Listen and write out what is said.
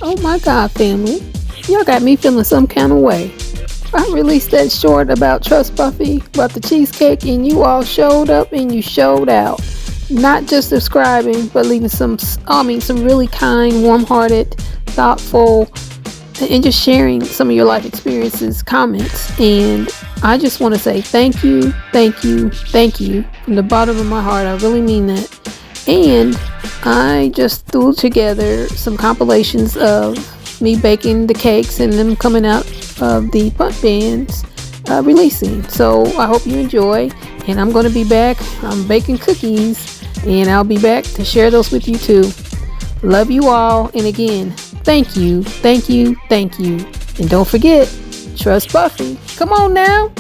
Oh my God, family. Y'all got me feeling some kind of way. I released that short about Trust Buffy, about the cheesecake, and you all showed up and you showed out. Not just subscribing, but leaving some really kind, warm-hearted, thoughtful, and just sharing some of your life experiences, comments. And I just want to say thank you, thank you, thank you from the bottom of my heart. I really mean that. And I just threw together some compilations of me baking the cakes and them coming out of the Bundt bands releasing. So I hope you enjoy, and I'm going to be back. I'm baking cookies, and I'll be back to share those with you too. Love you all, and again, thank you, thank you, thank you. And don't forget, trust Buffy. Come on now.